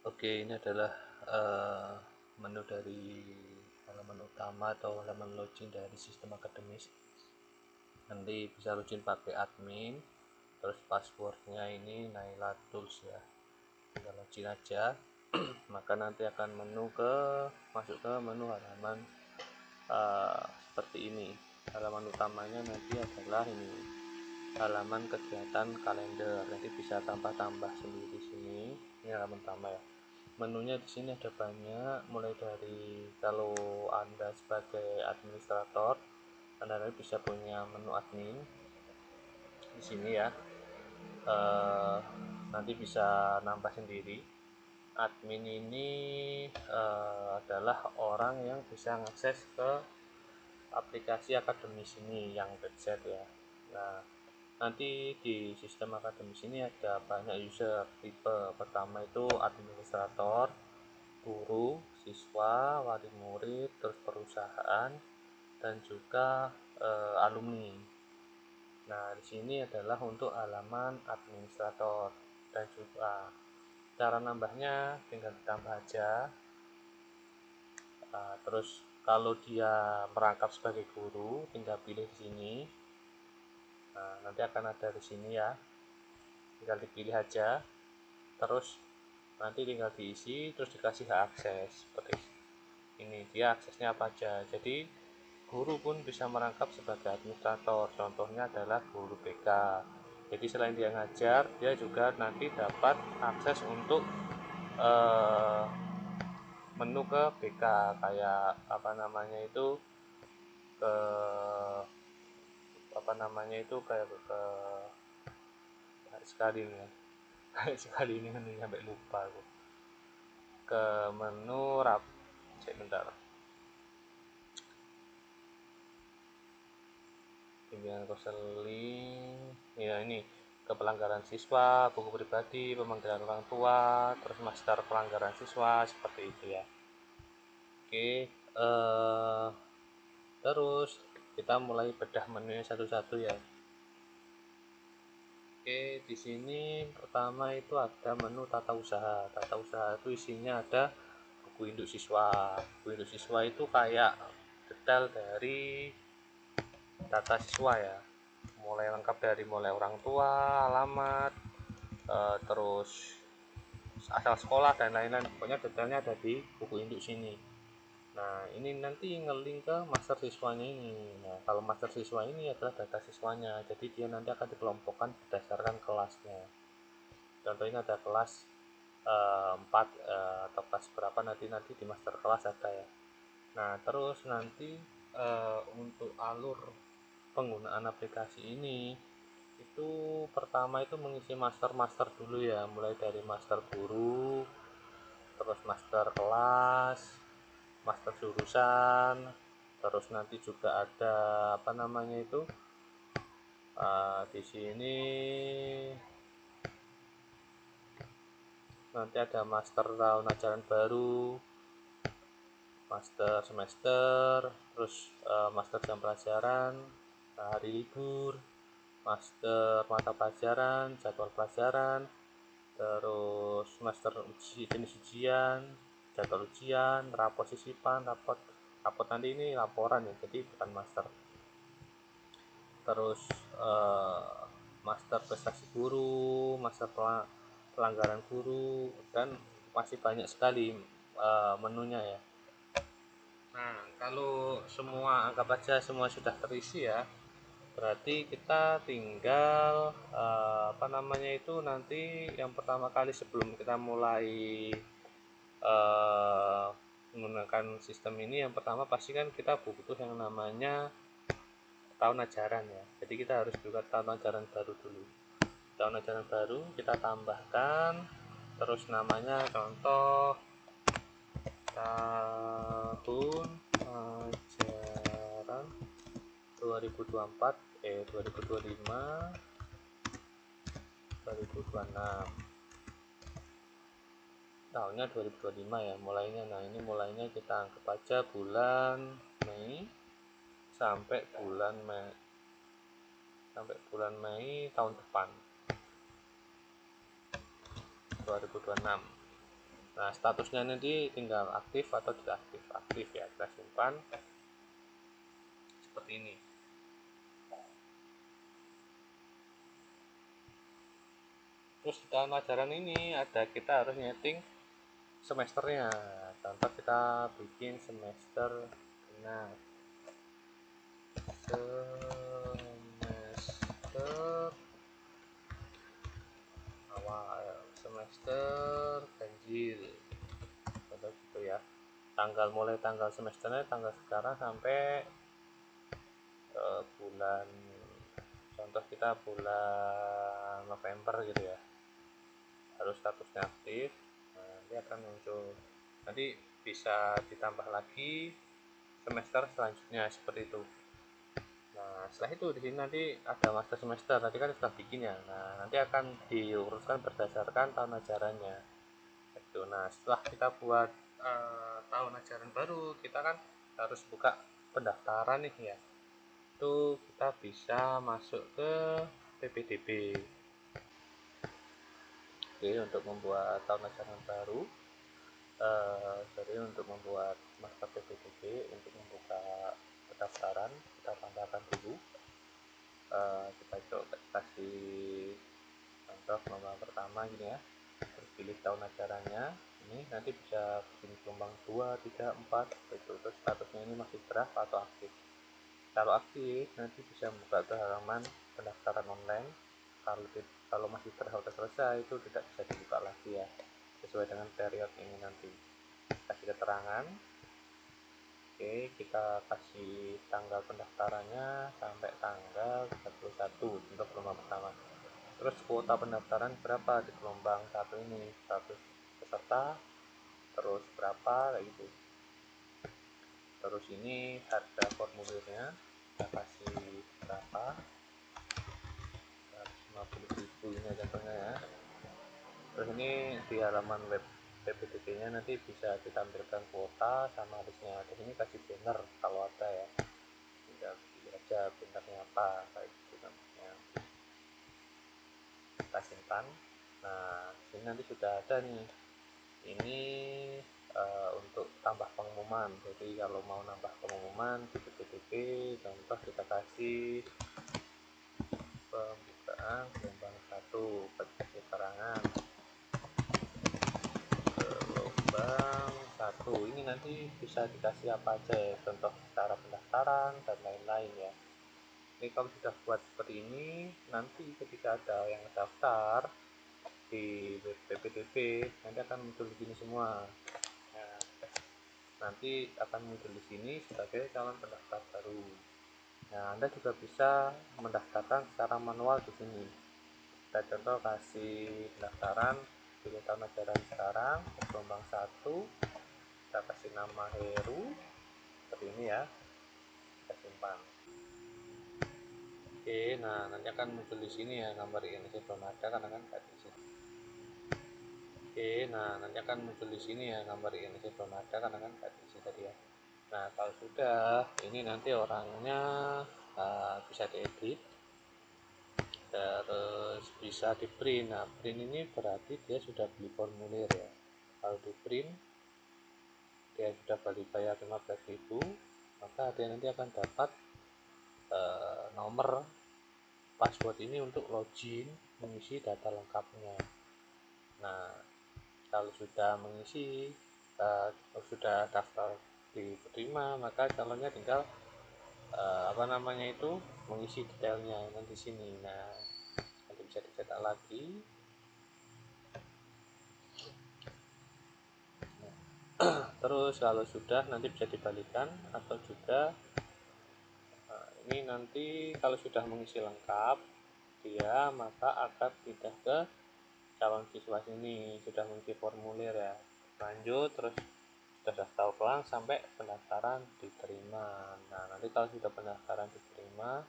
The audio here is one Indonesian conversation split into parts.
Oke, ini adalah menu dari halaman utama atau halaman login dari sistem akademis. Nanti bisa login pakai admin, terus passwordnya ini Naila Tools ya. Tinggal login aja, maka nanti akan masuk ke menu halaman seperti ini. Halaman utamanya nanti adalah ini, halaman kegiatan kalender. Nanti bisa tambah-tambah sendiri sini. Ini halaman utama ya. Menunya di sini ada banyak, mulai dari kalau Anda sebagai administrator, Anda bisa punya menu admin di sini ya. Nanti bisa nambah sendiri. Admin ini adalah orang yang bisa mengakses ke aplikasi akademis ini yang website ya. Nah, nanti di sistem akademis ini ada banyak user. Tipe pertama itu administrator, guru, siswa, wali murid, terus perusahaan, dan juga alumni. Nah, di sini adalah untuk halaman administrator, dan juga cara nambahnya tinggal ditambah aja. Terus kalau dia merangkap sebagai guru, tinggal pilih di sini. Nah, nanti akan ada di sini ya, tinggal dipilih aja. Terus nanti tinggal diisi, terus dikasih hak akses seperti ini. Dia aksesnya apa aja. Jadi guru pun bisa merangkap sebagai administrator. Contohnya adalah guru BK. Jadi selain dia ngajar, dia juga nanti dapat akses untuk menu ke BK, kayak ke kayak ke sekali ini ya. Sekali ini menunya sampai lupa aku. Ke menu bentar, bimbingan konseling ya, ini ke pelanggaran siswa, buku pribadi, pemanggilan orang tua, terus master pelanggaran siswa, seperti itu ya. Oke, terus kita mulai bedah menunya satu-satu ya. Oke, di sini pertama itu ada menu tata usaha. Tata usaha itu isinya ada buku induk siswa. Buku induk siswa itu kayak detail dari data siswa ya, mulai lengkap dari mulai orang tua, alamat, terus asal sekolah dan lain-lain. Pokoknya detailnya ada di buku induk sini. Nah, ini nanti ngelink ke master siswanya ini. Nah, kalau master siswa ini adalah data siswanya, jadi dia nanti akan dikelompokkan berdasarkan kelasnya. Contohnya ada kelas 4 atau kelas berapa, nanti di master kelas ada ya. Nah, terus nanti untuk alur penggunaan aplikasi ini itu pertama itu mengisi master dulu ya, mulai dari master guru, terus master kelas, master jurusan, terus nanti juga ada di sini nanti ada master tahun ajaran baru, master semester, terus master jam pelajaran, hari libur, master mata pelajaran, jadwal pelajaran, terus master jenis ujian, jadwal ujian, rapot sisipan, rapot nanti ini laporan ya, jadi bukan master. Terus master prestasi guru, master pelanggaran guru, dan masih banyak sekali menunya ya. Nah, kalau semua anggap aja semua sudah terisi ya, berarti kita tinggal nanti yang pertama kali sebelum kita mulai menggunakan sistem ini, yang pertama pasti kan kita butuh yang namanya tahun ajaran ya. Jadi kita harus buka tahun ajaran baru dulu. Tahun ajaran baru kita tambahkan, terus namanya contoh tahun ajaran 2024 2025 2026, tahunnya 2025 ya mulainya. Nah, ini mulainya kita anggap aja bulan Mei sampai bulan Mei tahun depan 2026. Nah, statusnya nanti tinggal aktif atau tidak aktif. Aktif ya, kita simpan seperti ini. Terus di tahun ajaran ini kita harus nyeting semesternya. Contoh kita bikin semester genap, semester awal, semester ganjil, contoh gitu ya. Mulai tanggal semesternya tanggal sekarang sampai bulan, contoh kita bulan November gitu ya, harus statusnya aktif. Nah, nanti akan muncul, nanti bisa ditambah lagi semester selanjutnya seperti itu. Nah, setelah itu di sini nanti ada master semester, tadi kan sudah bikin ya. Nah, nanti akan diurutkan berdasarkan tahun ajarannya itu. Nah, setelah kita buat tahun ajaran baru, kita kan harus buka pendaftaran nih ya. Itu kita bisa masuk ke PPDB. Oke, untuk membuat tahun ajaran baru, jadi untuk membuat master PPDB, untuk membuka pendaftaran, kita tambahkan dulu. Kita coba kasih contoh gelombang pertama gini ya, terus pilih tahun ajarannya. Ini nanti bisa bikin gelombang 2, 3, 4 gitu. Terus statusnya ini masih draft atau aktif. Kalau aktif nanti bisa buka ke halaman pendaftaran online. Kalau masih draft atau selesai itu tidak bisa dibuka lagi ya, sesuai dengan periode ini. Nanti kasih keterangan. Oke, kita kasih tanggal pendaftarannya sampai tanggal 31 untuk gelombang pertama. Terus kuota pendaftaran berapa di gelombang 1 ini, 100 peserta, terus berapa kayak gitu. Terus ini harga formulirnya kita kasih berapa, 150.000 ini contohnya ya. Terus ini di halaman web PPDB nya nanti bisa ditampilkan kuota sama listnya. Di sini kasih banner kalau ada ya, tinggal pilih aja bannernya apa kayak gitu namanya. Kita simpan. Nah, ini nanti sudah ada nih. Ini untuk tambah pengumuman. Jadi kalau mau nambah pengumuman di PPDB, contoh kita kasih pembukaan gelombang 1, keterangan gelombang 1. Ini nanti bisa dikasih apa aja ya, contoh cara pendaftaran dan lain-lain ya. Ini kalau sudah buat seperti ini, nanti ketika ada yang daftar di web PPDB nanti akan muncul begini semua. Nah, nanti akan muncul di sini sebagai calon pendaftar baru. Nah, Anda juga bisa mendaftarkan secara manual di sini. Kita contoh kasih pendaftaran, pilih tahun ajaran sekarang, gelombang 1, kita kasih nama Heru, seperti ini ya, kita simpan. Oke, nah nanti akan muncul di sini ya, gambar ini saya belum ada karena kan nggak di sini. Oke, nah nanti akan muncul di sini ya, gambar ini saya belum ada karena kan nggak di sini tadi ya. Nah, kalau sudah ini nanti orangnya bisa diedit, terus bisa di print. Nah, print ini berarti dia sudah beli formulir ya. Kalau di print dia sudah beli bayar 15.000, maka dia nanti akan dapat nomor password ini untuk login mengisi data lengkapnya. Nah, kalau sudah mengisi sudah daftar diterima, maka calonnya tinggal mengisi detailnya nanti sini. Nah, nanti bisa dicetak lagi. Terus kalau sudah nanti bisa dibalikan, atau juga ini nanti kalau sudah mengisi lengkap dia, maka akan pindah ke calon siswa sini, sudah mengisi formulir ya, lanjut terus sudah daftar ulang sampai pendaftaran diterima. Nah, nanti kalau sudah pendaftaran diterima,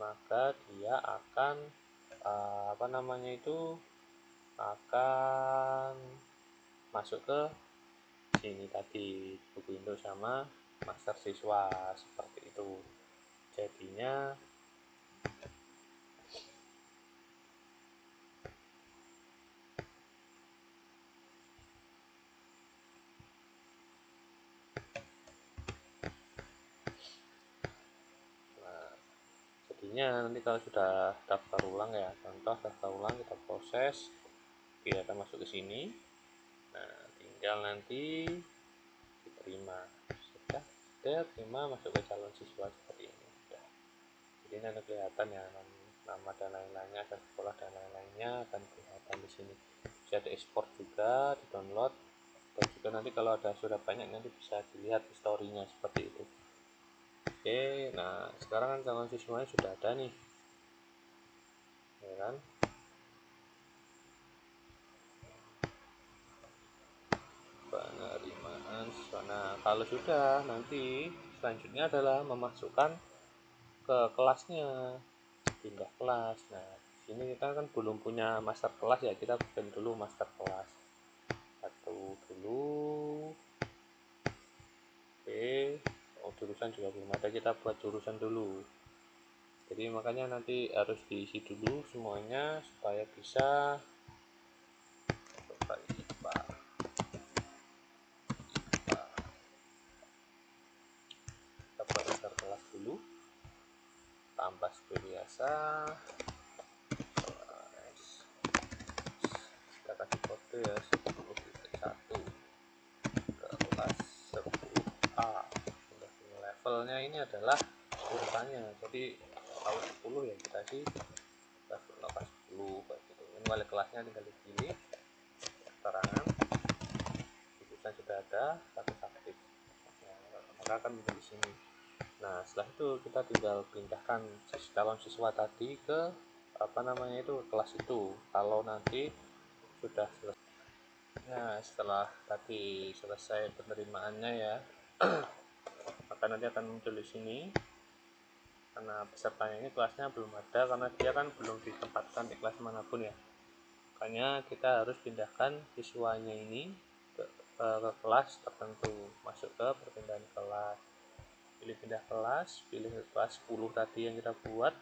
maka dia akan akan masuk ke sini tadi, buku Indo sama master siswa seperti itu. Jadinya selanjutnya nanti kalau sudah daftar ulang ya, contoh daftar ulang kita proses, kita masuk ke sini. Nah, tinggal nanti diterima. Sudah terima, masuk ke calon siswa seperti ini. Sudah. Jadi ini ada kelihatan ya nama dan lain-lainnya, ada sekolah dan lain-lainnya akan kelihatan di sini. Bisa di ekspor juga, di download, dan juga nanti kalau ada sudah banyak nanti bisa dilihat historinya seperti itu. Oke, nah sekarang kan calon siswanya sudah ada nih, ya kan? Penerimaan siswa. Nah, kalau sudah nanti selanjutnya adalah memasukkan ke kelasnya, pindah kelas. Nah, sini kita kan belum punya master kelas ya, kita bikin dulu master kelas satu dulu. Oke, jurusan juga belum ada, kita buat jurusan dulu. Jadi makanya nanti harus diisi dulu semuanya supaya bisa IPA. Kita buat master kelas dulu, tambah seperti biasa. Kita kasih kode ya 10.1 ke kelas 10A. Levelnya ini adalah urutannya, jadi kalau 10 ya kita sih kelas 10 kayak gitu. Ini wali kelasnya tinggal dipilih, keterangan jurusan sudah ada, status aktif, maka akan muncul di sini. Nah, setelah itu kita tinggal pindahkan calon siswa tadi ke kelas itu. Kalau nanti sudah selesai. Nah, setelah tadi selesai penerimaannya ya, maka nanti akan muncul di sini. Karena pesertanya ini kelasnya belum ada, karena dia kan belum ditempatkan di kelas manapun ya. Makanya kita harus pindahkan siswanya ini ke kelas tertentu, masuk ke perpindahan kelas, pilih pindah kelas, pilih kelas 10 tadi yang kita buat,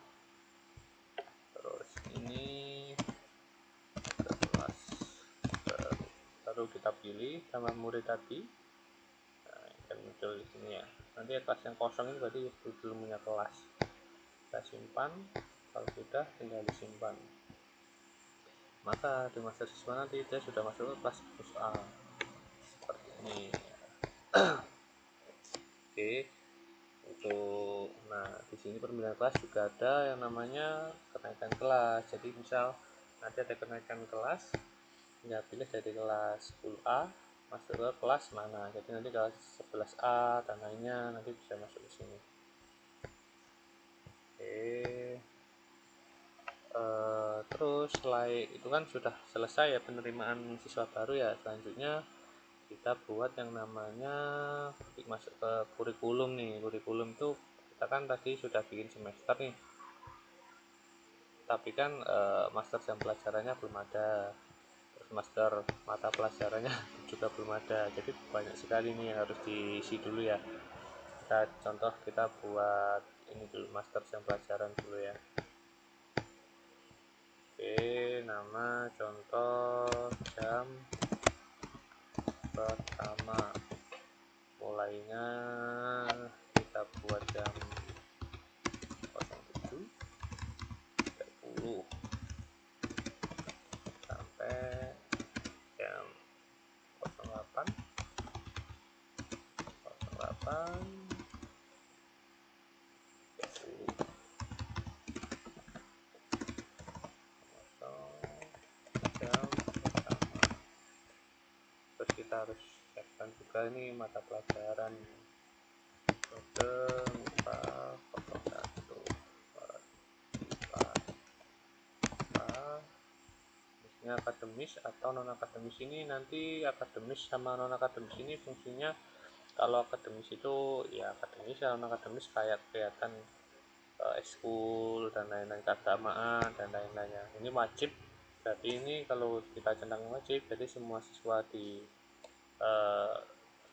terus ini ke kelas baru kita pilih sama murid tadi. Nah, akan muncul di sini ya. Nanti kelas yang kosong ini berarti belum punya kelas. Kita simpan, kalau sudah tinggal disimpan. Maka di masa siswa nanti dia sudah masuk ke kelas 10A seperti ini. Oke, untuk di sini perpindahan kelas juga ada yang namanya kenaikan kelas. Jadi misal nanti ada kenaikan kelas, tinggal pilih dari kelas 10A masuk ke kelas mana. Jadi nanti kelas 11A dan lainnya nanti bisa masuk ke sini. Oke. Terus selain itu kan sudah selesai ya penerimaan siswa baru ya. Selanjutnya kita buat yang namanya masuk ke kurikulum nih. Kurikulum itu kita kan tadi sudah bikin semester nih, tapi kan master jam pelajarannya belum ada, terus master mata pelajarannya juga belum ada. Jadi banyak sekali nih yang harus diisi dulu ya. Kita buat ini dulu, master jam pelajaran dulu ya. Oke, nama contoh jam pertama, mulainya kita buat jam 07.30 sampai jam 08.30 jam pertama. Terus kita harus siapkan juga ini mata pelajaran kode MIPA 01 misalnya akademis atau non akademis. Ini nanti akademis sama non akademis ini fungsinya, kalau akademis itu ya akademis, ya non akademis kayak kegiatan ekskul dan lain-lain, keagamaan dan lain-lainnya. Ini wajib, berarti ini kalau kita centang wajib, jadi semua siswa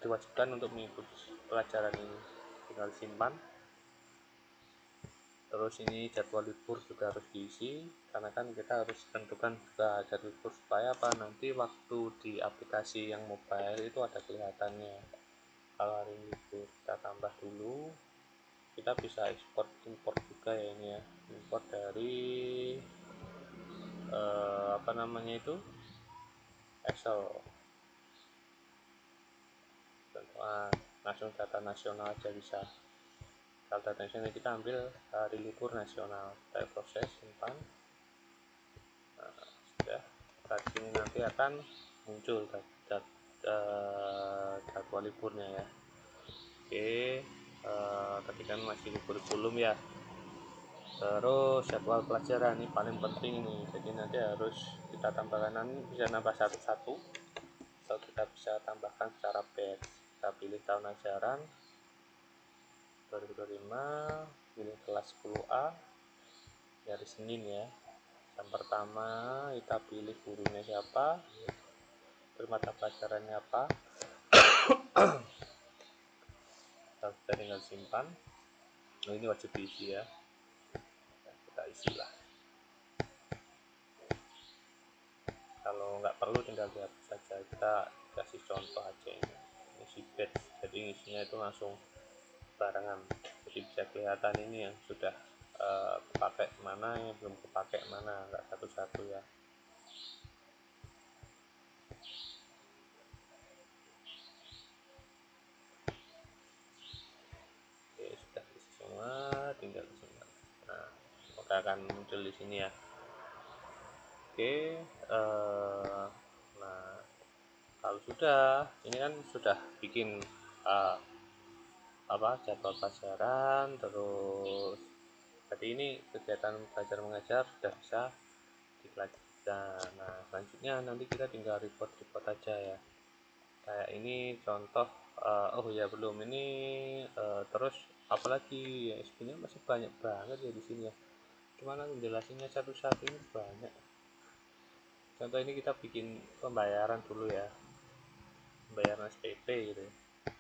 diwajibkan untuk mengikuti pelajaran ini. Tinggal simpan. Terus ini jadwal libur juga harus diisi, karena kan kita harus tentukan juga jadwal libur supaya apa, nanti waktu di aplikasi yang mobile itu ada kelihatannya kalau hari libur. Kita tambah dulu. kita bisa ekspor import juga ya, ini ya, import dari apa namanya itu, Excel. Langsung data nasional aja bisa. Kalau data nasional kita ambil hari libur nasional, kita proses, simpan. Nah, sudah, saat ini nanti akan muncul jadwal liburnya ya. Oke, tadi kan masih kurikulum ya. Terus jadwal pelajaran ini paling penting ini, jadi nanti harus kita tambahkan, nanti bisa nambah satu-satu atau kita bisa tambahkan secara batch. Kita pilih tahun ajaran 2025, pilih kelas 10A dari Senin ya. Yang pertama kita pilih gurunya siapa, terus mata pelajarannya apa, kita tinggal simpan. Nah, ini wajib diisi ya, kita isi lah. Kalau nggak perlu tinggal dihapus saja, kita kasih contoh aja ini isi batch, jadi isinya itu langsung barengan, jadi bisa kelihatan ini yang sudah kepakai mana, yang belum kepakai mana, nggak satu-satu ya. Oke, sudah isi semua, tinggal simpan. Nah, maka akan muncul di sini ya. Oke, nah kalau sudah, ini kan sudah bikin jadwal pelajaran, terus jadi ini kegiatan belajar mengajar sudah bisa dipelajari. Nah, selanjutnya nanti kita tinggal report aja ya. Kayak ini contoh, oh ya belum ini, terus apalagi ya, sebenarnya masih banyak banget ya di sini ya. Cuman aku jelasinnya satu-satu ini banyak. Contoh ini kita bikin pembayaran dulu ya, pembayaran SPP gitu.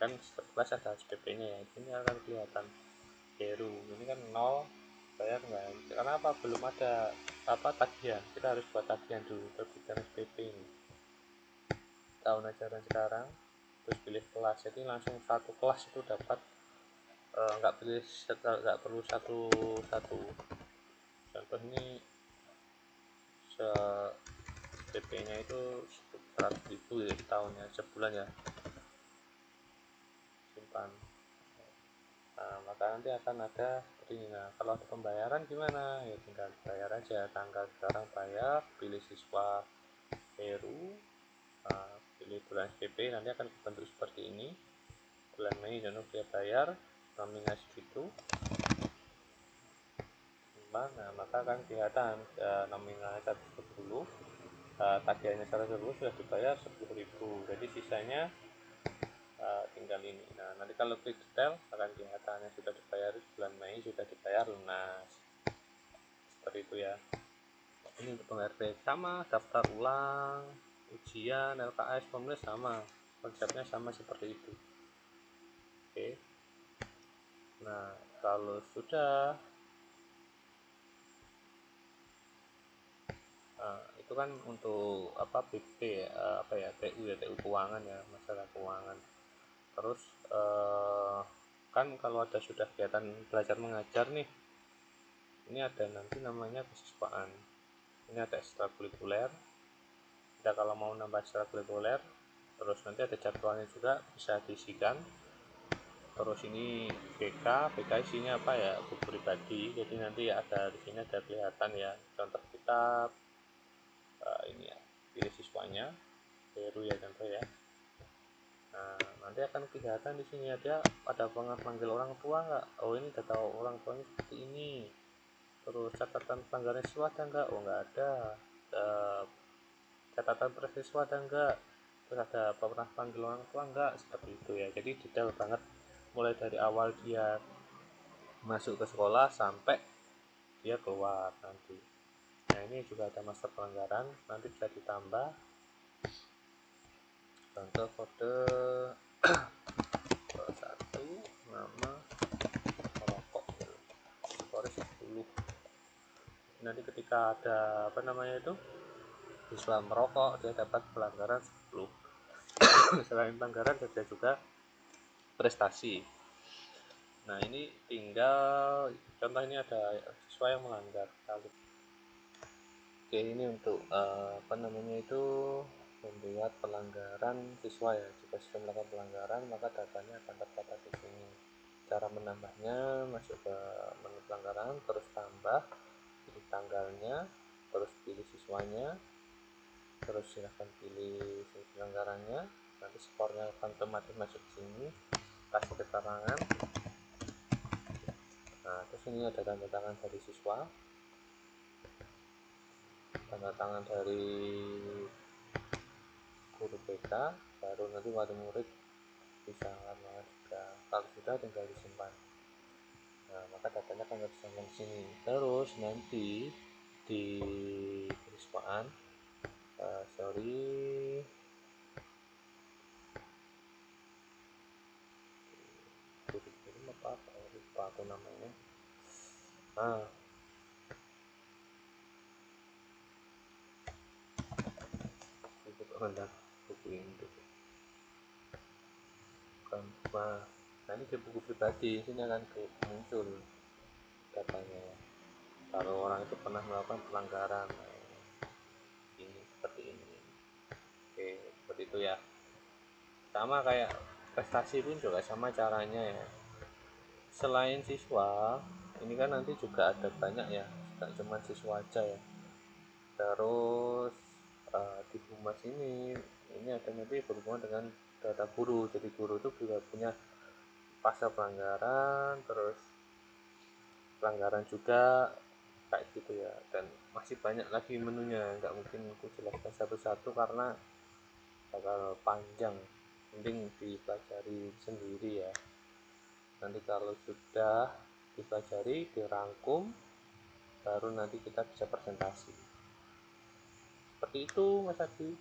Kan setiap ada SPP-nya ya. Ini akan kelihatan baru. Ini kan 0, bayar nggak? Karena apa? Belum ada tagihan. Kita harus buat tagihan dulu terbitan SPP ini. Tahun ajaran sekarang, terus pilih kelas, jadi langsung satu kelas itu dapat, nggak perlu satu-satu. Contoh ini PP nya itu 100.000 ya tahunnya, sebulan ya, simpan. Nah, maka nanti akan ada seperti ini. Nah, kalau ada pembayaran gimana ya, tinggal bayar aja, tanggal sekarang bayar, pilih siswa baru, pilih bulan SPP, nanti akan bentuk seperti ini. Bulan Mei jangan dia bayar nominasi itu. Nah, maka akan kelihatan nominalnya 110, tagihannya 110 sudah dibayar 10.000, jadi sisanya tinggal ini. Nah, nanti kalau klik detail akan kelihatan yang sudah dibayar bulan Mei sudah dibayar lunas, seperti itu ya. Ini untuk pengRP sama, daftar ulang, ujian, LKS, penulis sama, konsepnya sama seperti itu. Oke, nah kalau sudah, itu kan untuk BP ya, TU keuangan ya, masalah keuangan. Terus kan kalau ada sudah kegiatan belajar mengajar nih, ini ada nanti namanya kesiswaan, ini ada ekstrakurikuler. Kita kalau mau nambah ekstrakurikuler, terus nanti ada jadwalnya juga bisa diisikan. Terus ini BK isinya apa ya, buku pribadi, jadi nanti ada di sini ada kelihatan ya, contoh kitab, ini ya, pilih siswanya baru ya, contoh ya. Nah, nanti akan kelihatan di sini ada panggil orang tua nggak? Oh, ini data orang tuanya seperti ini. Terus catatan pelanggaran siswa ada nggak? Oh, nggak ada. Catatan siswa ada nggak? Terus ada pernah panggil orang tua nggak? Seperti itu ya. Jadi detail banget, mulai dari awal dia masuk ke sekolah sampai dia keluar nanti. Nah, ini juga ada master pelanggaran, nanti bisa ditambah contoh kode 1, nama merokok, skor 10. Nanti ketika ada itu siswa merokok, dia dapat pelanggaran 10. Selain pelanggaran ada juga prestasi. Nah, ini tinggal contoh, ini ada siswa yang melanggar kali. Oke, ini untuk apa namanya itu, membuat pelanggaran siswa ya. Jika siswa melakukan pelanggaran, maka datanya akan tercatat di sini. Cara menambahnya, masuk ke menu pelanggaran, terus tambah, pilih tanggalnya, terus pilih siswanya, terus silahkan pilih pelanggarannya, nanti skornya akan otomatis masuk ke sini, kasih keterangan. Nah, terus ini ada tanda tangan dari siswa, tanda tangan dari guru BK, baru nanti wali murid bisa melakukan juga. Kalau sudah tinggal disimpan. Nah, maka datanya akan tersimpan di sini. Terus nanti di periswaan, sorry, kurikulum apa lupa aku namanya. Ah, buku pengendal, buku induk, bukan. Nah, ini di buku pribadi, sini akan muncul datanya. Kalau orang itu pernah melakukan pelanggaran, ini seperti ini. Oke, seperti itu ya. Sama kayak prestasi pun juga sama caranya ya. Selain siswa, ini kan nanti juga ada banyak ya, tidak cuma siswa aja ya. Terus di humas ini ada nanti berhubungan dengan data guru. Jadi guru itu juga punya pasal pelanggaran, terus pelanggaran juga, kayak gitu ya. Dan masih banyak lagi menunya, nggak mungkin aku jelaskan satu-satu karena bakal panjang, mending dipelajari sendiri ya. Nanti kalau sudah dipelajari, dirangkum, baru nanti kita bisa presentasi. Seperti itu Mas Adi.